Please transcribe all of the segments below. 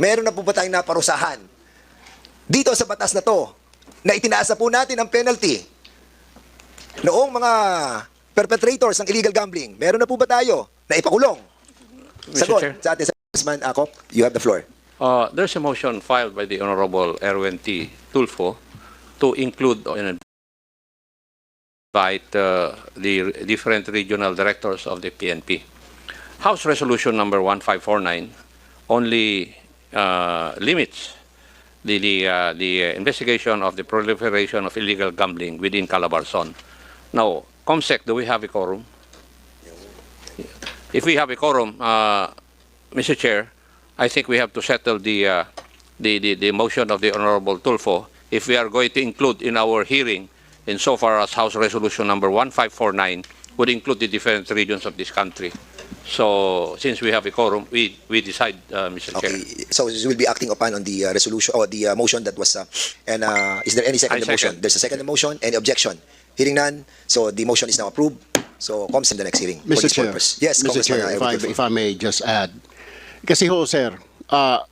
Meron na po ba tayong naparusahan dito sa batas na to na itinaas na po natin ang penalty noong mga perpetrators ng illegal gambling? Meron na po ba tayo na ipakulong? Sagot Chair. sa ating Congressman Acop, you have the floor. There's a motion filed by the Honorable Erwin T. Tulfo to include and invite the different regional directors of the PNP. House Resolution number 1549 only limits the investigation of the proliferation of illegal gambling within Calabarzon. Now, COMSEC, do we have a quorum? If we have a quorum, Mr. Chair, I think we have to settle the motion of the Honorable Tulfo if we are going to include in our hearing, insofar as House Resolution number 1549 would include the different regions of this country. So, since we have a quorum, we decide, Mr. Chair. Okay, so you will be acting upon on the resolution or the motion that was, is there any second I motion? second. There's a second motion. Any objection? Hearing none, so the motion is now approved. So, comes in the next hearing. for Mr. this Chair, purpose. Yes, Mr. Chair, Congressman, if I may just add. Kasi ho, sir,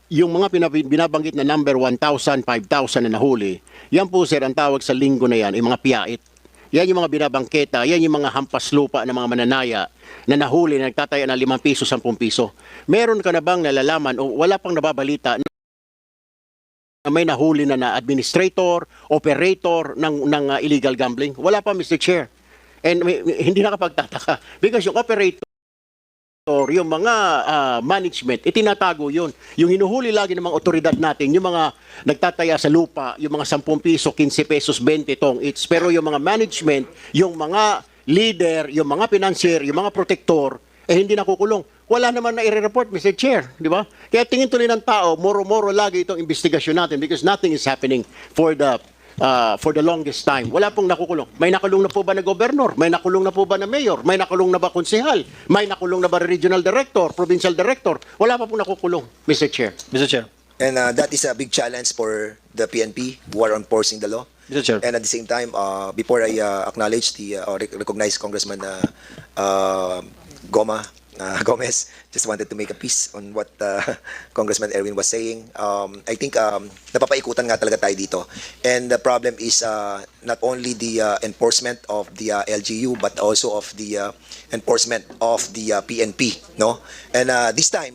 yung mga binabanggit na number 1,000, 5,000 na nahuli, yan po, sir, ang tawag sa linggo na yan, yung mga piyait. Yan yung mga binabangketa, yan yung mga hampas lupa ng mga mananaya na nahuli na nagtataya ng 5 piso, 10 piso. Meron ka na bang nalalaman o wala pang nababalita na may nahuli na administrator, operator ng illegal gambling? Wala pa, Mr. Chair. And hindi nakapagtataka because yung operator, yung mga management, itinatago yun. Yung hinuhuli lagi ng mga otoridad natin, yung mga nagtataya sa lupa, yung mga 10 piso, 15 pesos, 20 tong each. Pero yung mga management, yung mga leader, yung mga financier, yung mga protector, hindi nakukulong. Wala naman na i-report, Mr. Chair, di ba? Kaya tingin tuloy ng tao, moro-moro lagi itong investigasyon natin because nothing is happening for the longest time. Wala pong nakukulong. May nakulong na po ba na gobernador? May nakulong na po ba na mayor? May nakulong na ba konsehal? May nakulong na ba regional director, provincial director? Wala pa pong nakukulong, Mr. Chair. Mr. Chair. And that is a big challenge for the PNP who are enforcing the law. Mr. Chair. And at the same time, before I acknowledge or recognize Congressman Gomez, just wanted to make a piece on what Congressman Erwin was saying. I think napapaikutan nga talaga tayo dito. And the problem is not only the enforcement of the LGU but also of the enforcement of the PNP, no? And this time,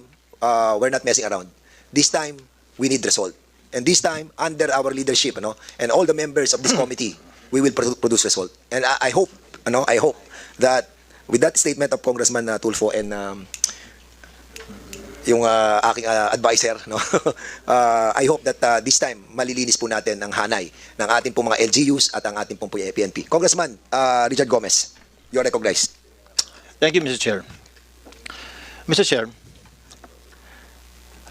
we're not messing around. This time, we need result. And this time, under our leadership, no, and all the members of this committee, we will produce result. And I hope that with that statement of Congressman Tulfo and yung aking advisor, no, I hope that this time malilinis po natin ang hanay ng ating pong mga LGUs at ang ating pong PNP. Congressman Richard Gomez, you are recognized. Thank you, Mr. Chair. Mr. Chair,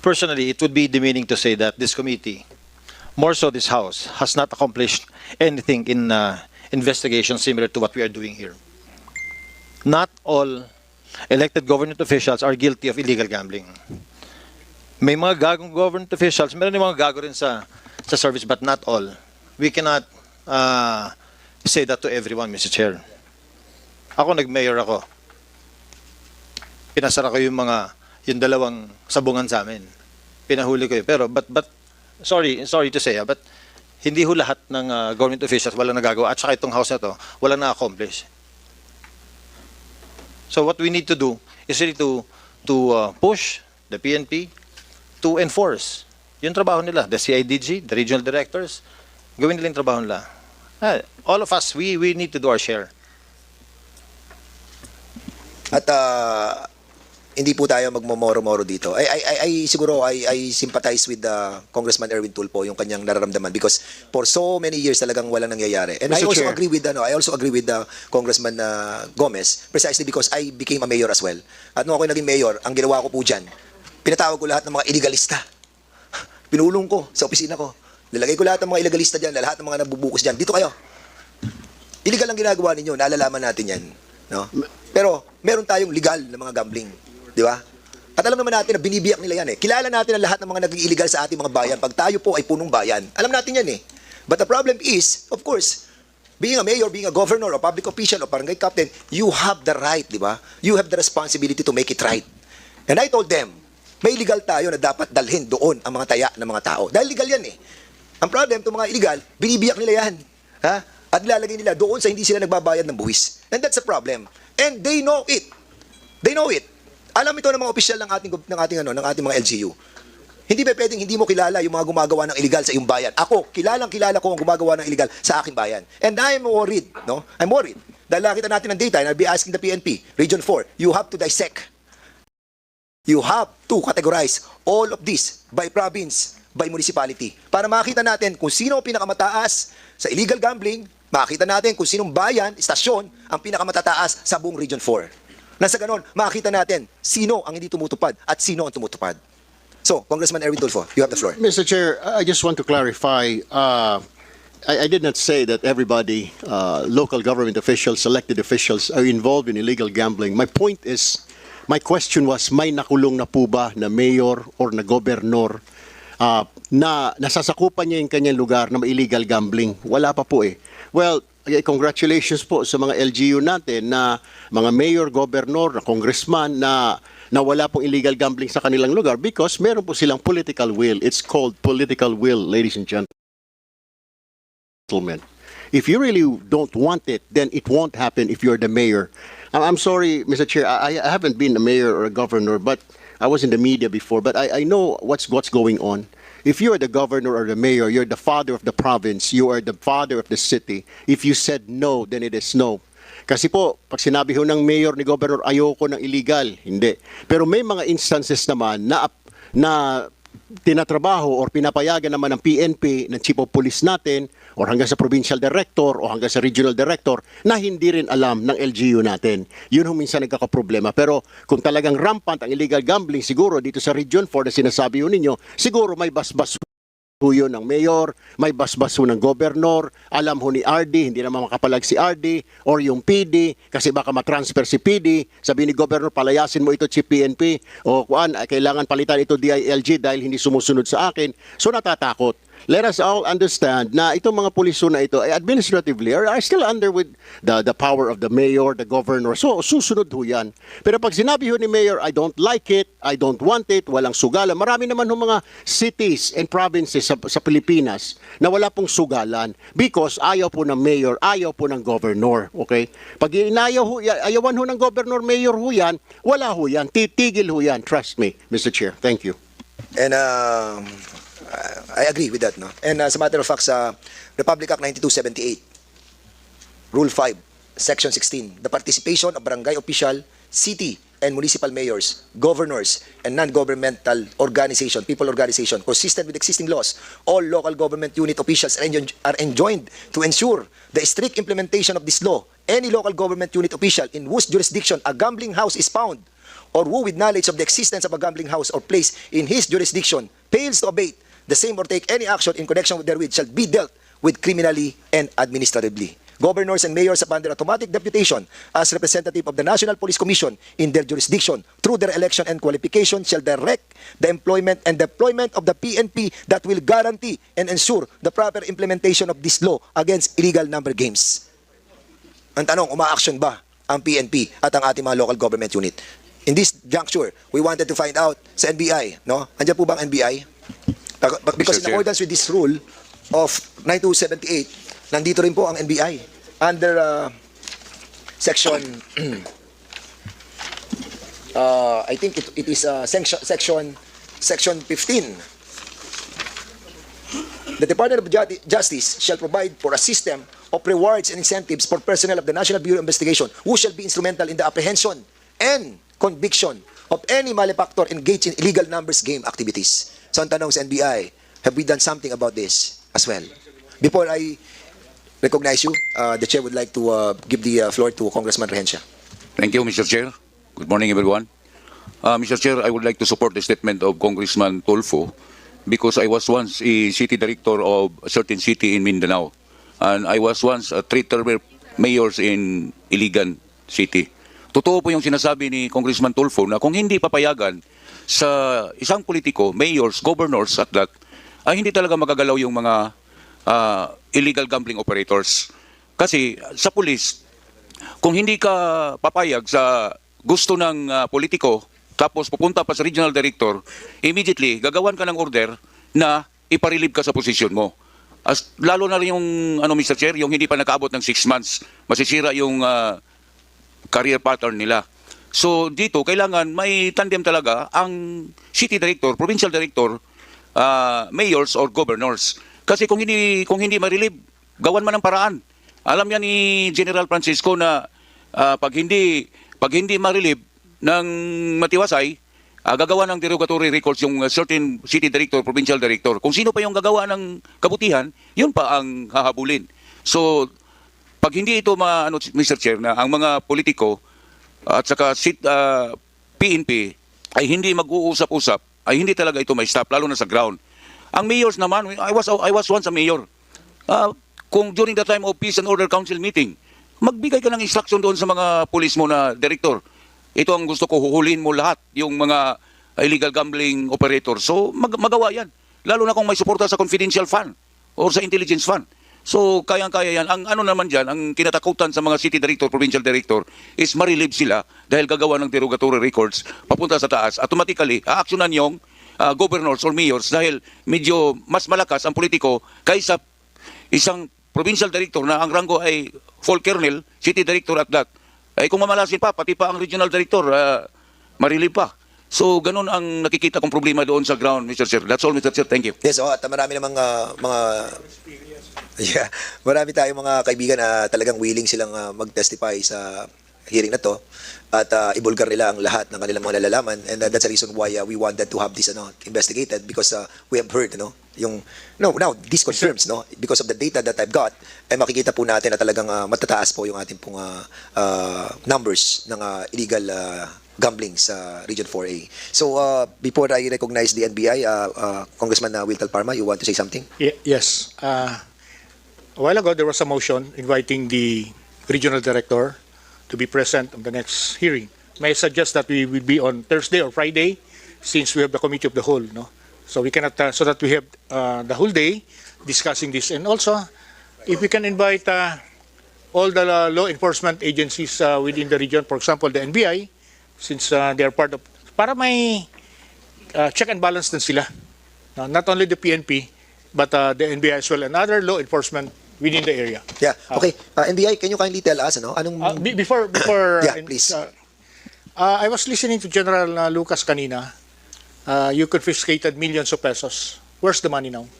personally, it would be demeaning to say that this committee, more so this House, has not accomplished anything in investigation similar to what we are doing here. Not all elected government officials are guilty of illegal gambling. May mga gagong government officials, meron din mga gago rin sa service, but not all. We cannot say that to everyone, Mr. Chair. Ako, nag-mayor ako. Pinasara ko yung dalawang sabungan sa amin. Pinahuli ko yun. Pero, but sorry to say, but hindi ho lahat ng government officials walang nagagawa. At saka itong house na to, walang na-accomplish. So what we need to do is really to push the PNP to enforce yung trabaho nila. The CIDG, the regional directors, gawin nila yung trabaho nila. All of us, we need to do our share. At hindi po tayo magmomoro-moro dito. Siguro I sympathize with Congressman Erwin Tulfo yung kanyang nararamdaman because for so many years talagang walang nangyayari. And I Mr. also Chair. agree with Congressman Gomez precisely because I became a mayor as well. At nung ako naging mayor, ang ginawa ko po diyan, pinatawag ko lahat ng mga illegalista. Pinulong ko sa opisina ko. Nilagay ko lahat ng mga illegalista diyan, lahat ng mga nabubukos diyan. Dito kayo. Illegal ang ginagawa ninyo, nalalaman natin 'yan, no? Pero meron tayong legal na mga gambling. Di ba? At alam naman natin na binibiyak nila yan eh. Kilala natin ang lahat ng mga naging illegal sa ating mga bayan. Pag tayo po ay punong bayan, alam natin yan eh. But the problem is, of course, being a mayor, being a governor, or public official, or barangay captain, you have the right, di ba? You have the responsibility to make it right. And I told them, may illegal tayo na dapat dalhin doon ang mga taya ng mga tao. Dahil legal yan eh. Ang problem, itong mga illegal, binibiyak nila yan. Ha? At nilalagay nila doon sa hindi sila nagbabayad ng buwis. And that's a problem. And they know it. They know it. Alam ito ng mga opisyal ng ating mga LGU. Hindi ba pwedeng hindi mo kilala yung mga gumagawa ng illegal sa iyong bayan? Ako, kilala ko ang gumagawa ng illegal sa aking bayan. And I'm worried, no? I'm worried. Dahil nakita natin ng data, and I'll be asking the PNP, Region 4, you have to dissect. You have to categorize all of this by province, by municipality. Para makita natin kung sino ang pinakamataas sa illegal gambling, makita natin kung sinong bayan, istasyon, ang pinakamatataas sa buong Region 4. Nasa ganon, makita natin sino ang hindi tumutupad at sino ang tumutupad. So, Congressman Erwin Tulfo, you have the floor. Mr. Chair, I just want to clarify. I did not say that everybody, local government officials, elected officials, are involved in illegal gambling. My point is, my question was, may nakulong na po ba na mayor or na gobernador na nasasakupan niya yung kanyang lugar na may illegal gambling? Wala pa po eh. Well, congratulations po sa mga LGU natin na mga mayor, gobernador, na congressman na wala pong illegal gambling sa kanilang lugar because meron po silang political will. It's called political will, ladies and gentlemen. If you really don't want it, then it won't happen if you're the mayor. I'm sorry, Mr. Chair, I haven't been a mayor or a governor, but I was in the media before, but I know what's going on. If you are the governor or the mayor, you're the father of the province, you are the father of the city. If you said no, then it is no. Kasi po, pag sinabi ho ng mayor ni governor, ayoko ng illegal, hindi. Pero may mga instances naman na tinatrabaho or pinapayagan naman ng PNP, ng chief of police natin, or hanggang sa provincial director o hanggang sa regional director na hindi rin alam ng LGU natin. Yun ho minsan nagkakaproblema. Pero kung talagang rampant ang illegal gambling, siguro dito sa Region 4 na sinasabi ho ninyo, siguro may basbas ho yun ng mayor, may basbas ho ng gobernador, alam ho ni RD, hindi naman makapalag si RD, or yung PD, kasi baka matransfer si PD, sabi ni gobernador, palayasin mo ito si PNP, o kuan, kailangan palitan ito DILG dahil hindi sumusunod sa akin. So natatakot. Let us all understand na itong mga puliso na ito ay administratively are still under with the power of the mayor, the governor. So susunod ho yan. Pero pag sinabi ho ni mayor, I don't like it, I don't want it, walang sugalan. Marami naman ho mga cities and provinces sa Pilipinas na wala pong sugalan because ayaw po ng mayor, ayaw po ng governor. Okay? Pag ayawan ho ng governor, mayor ho yan, wala ho yan. Titigil ho yan. Trust me, Mr. Chair. Thank you. And I agree with that, no? And as a matter of fact, sa Republic Act 9278, Rule 5, Section 16, the participation of barangay official, city and municipal mayors, governors, and non-governmental organization, people organization, consistent with existing laws, all local government unit officials are enjoined to ensure the strict implementation of this law. Any local government unit official in whose jurisdiction a gambling house is found, or who with knowledge of the existence of a gambling house or place in his jurisdiction fails to abate the same or take any action in connection therewith shall be dealt with criminally and administratively. Governors and mayors upon their automatic deputation as representative of the National Police Commission in their jurisdiction through their election and qualification shall direct the employment and deployment of the PNP that will guarantee and ensure the proper implementation of this law against illegal number games. Ang tanong, uma-action ba ang PNP at ang ating mga local government unit? In this juncture, we wanted to find out sa NBI, no? Andiyan po bang NBI? Because in accordance with this rule of 9278, nandito rin po ang NBI under section I think it is section 15. The Department of Justice shall provide for a system of rewards and incentives for personnel of the National Bureau of Investigation who shall be instrumental in the apprehension and conviction of any malefactor engaged in illegal numbers game activities. So ang tanong sa NBI, have we done something about this as well? Before I recognize you, the Chair would like to give the floor to Congressman Rehencia. Thank you, Mr. Chair. Good morning, everyone. Mr. Chair, I would like to support the statement of Congressman Tulfo because I was once a city director of a certain city in Mindanao. And I was once a three-term mayors in Iligan City. Totoo po yung sinasabi ni Congressman Tulfo na kung hindi papayagan sa isang politiko, mayors, governors at that, ay hindi talaga magagalaw yung mga illegal gambling operators. Kasi sa pulis, kung hindi ka papayag sa gusto ng politiko, tapos pupunta pa sa regional director, immediately gagawan ka ng order na iparilib ka sa posisyon mo. Lalo na rin yung Mr. Chair, yung hindi pa nakaabot ng 6 months, masisira yung career pattern nila. So dito kailangan may tandem talaga ang city director, provincial director, mayors or governors. Kasi kung hindi ma-relieve, gawan man ng paraan. Alam yan ni General Francisco na pag hindi ma-relieve ng matiwasay, gagawa ng derogatory records yung certain city director, provincial director. Kung sino pa yung gagawa ng kabutihan, yun pa ang hahabulin. So pag hindi ito Mr. Chair, na ang mga politiko at saka PNP ay hindi mag-uusap-usap, ay hindi talaga ito may stop, lalo na sa ground. Ang mayors naman, I was once a mayor. Kung during the time of Peace and Order Council meeting, magbigay ka ng instruction doon sa mga police mo na director. Ito ang gusto ko, huhulihin mo lahat, yung mga illegal gambling operators. So magawa yan. Lalo na kung may suporta sa confidential fund or sa intelligence fund. So kayang-kaya yan. Ang naman dyan, ang kinatakutan sa mga city director, provincial director, is ma-relieve sila dahil gagawa ng derogatory records papunta sa taas. Automatically, aaksyonan yung governors or mayors dahil medyo mas malakas ang politiko kaysa isang provincial director na ang rango ay full colonel, city director at that. Ay kung mamalasin pa, pati pa ang regional director, ma-relieve pa. So ganun ang nakikita kong problema doon sa ground, Mr. Chair. That's all, Mr. Chair. Thank you. Yes, at marami namang marami tayong mga kaibigan na talagang willing silang mag-testify sa hearing na to at ibulgar nila ang lahat ng kanilang mga nalalaman, and that's the reason why we wanted to have this investigated, because we have heard now this confirms because of the data that I've got, ay makikita po natin na talagang matataas po yung ating pong numbers ng illegal gambling sa Region 4A. So before I recognize the NBI, Congressman Wiltal Parma, you want to say something? Yes. A while ago, there was a motion inviting the regional director to be present on the next hearing. May I suggest that we will be on Thursday or Friday, since we have the committee of the whole, so we cannot, so that we have the whole day discussing this, and also if we can invite all the law enforcement agencies within the region, for example, the NBI, since they are part of, para may check and balance din sila, not only the PNP, but the NBI as well, and other law enforcement within the area. Yeah. Okay. NBI, can you kindly tell us anong Before yeah, please. I was listening to General Lucas kanina. You confiscated millions of pesos. Where's the money now?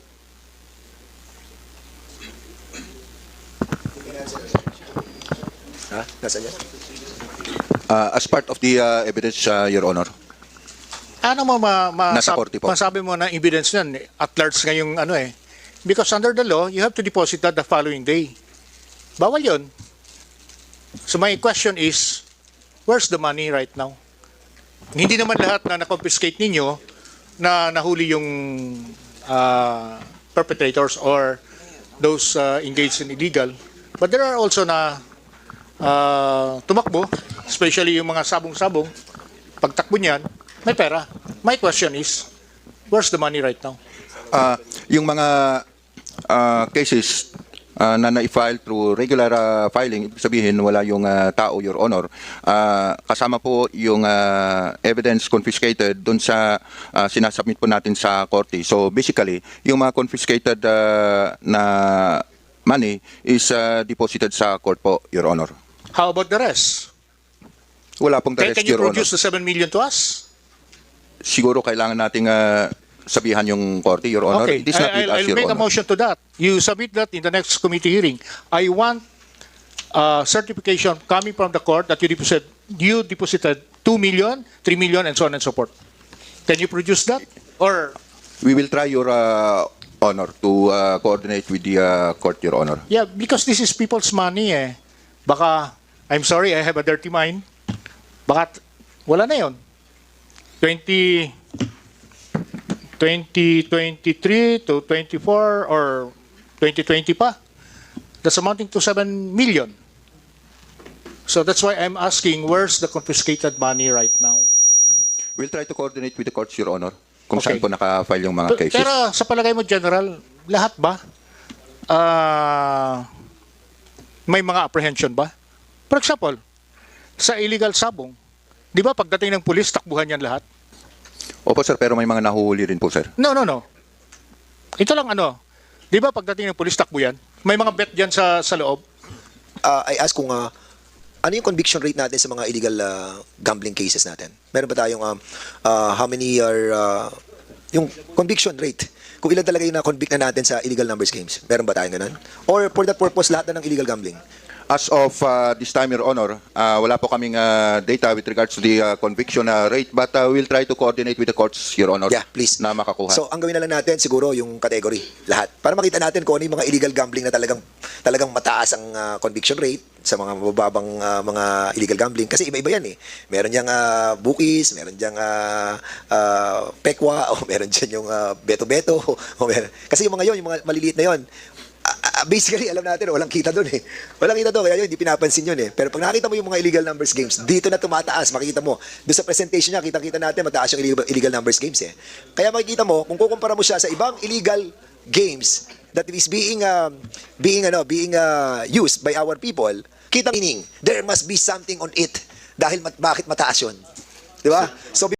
Nasaan yan? As part of the evidence, Your Honor. Ano mo Nasa korte po. masabi mo na evidence yan at large ngayong because under the law you have to deposit that the following day. Bawal yun. So my question is, where's the money right now? Hindi naman lahat na na-confiscate ninyo na nahuli yung perpetrators or those engaged in illegal, but there are also na tumakbo, especially yung mga sabong-sabong, pagtakbo niyan, may pera. My question is, where's the money right now? Yung mga cases na na-file through regular filing, ibig sabihin wala yung tao, Your Honor. Kasama po yung evidence confiscated doon sa sinasubmit po natin sa korte. So basically, yung mga confiscated na money is deposited sa court po, Your Honor. How about the rest? Wala pong the rest, Can you Your Honor. produce the 7 million to us? Siguro kailangan nating sabihan yung korte, Your Honor. Okay, It is not with us, I'll Your make a Honor. motion to that. You submit that in the next committee hearing. I want certification coming from the court that you deposited 2 million, 3 million, and so on and so forth. Can you produce that? Or We will try, Your Honor, to coordinate with the court, Your Honor. yeah, because this is people's money eh. Baka, I'm sorry, I have a dirty mind. Baka wala na yun. 2023 to 24 or 2020 pa. That's amounting to 7 million. So that's why I'm asking, where's the confiscated money right now? We'll try to coordinate with the courts, Your Honor, kung Okay. saan po naka-file yung mga cases. Pero sa palagay mo, General, lahat ba? May mga apprehension ba? For example, sa illegal sabong, Di ba pagdating ng pulis, takbuhan yan lahat? Opo sir, pero may mga nahuhuli rin po sir. No. Ito lang di ba pagdating ng pulis, takbo yan? May mga bet dyan sa loob? I ask kung ano yung conviction rate natin sa mga illegal gambling cases natin? Meron ba tayong how many are yung conviction rate? Kung ilan talaga yung na-convict na natin sa illegal numbers games? Meron ba tayong ganun? Or for that purpose, lahat na ng illegal gambling? As of this time, Your Honor, wala po kaming data with regards to the conviction rate, but we'll try to coordinate with the courts, Your Honor, Yeah, please. na makakuha. So, ang gawin na lang natin siguro yung category, lahat. Para makita natin kung ano yung mga illegal gambling na talagang mataas ang conviction rate sa mga mababang mga illegal gambling. Kasi iba-iba yan eh. Meron diyang bookies, meron diyang pekwa, o meron dyan yung beto-beto. Kasi yung mga yon, yung mga maliliit na yon, basically, alam natin, walang kita doon eh. Walang kita doon, kaya yun, hindi pinapansin yun eh. Pero pag nakita mo yung mga illegal numbers games, dito na tumataas, makikita mo. Doon sa presentation niya, kita natin, mataas yung illegal numbers games eh. Kaya makikita mo, kung kukumpara mo siya sa ibang illegal games that is being used by our people, kita meaning, there must be something on it. Dahil bakit mataas yun? Di ba? So,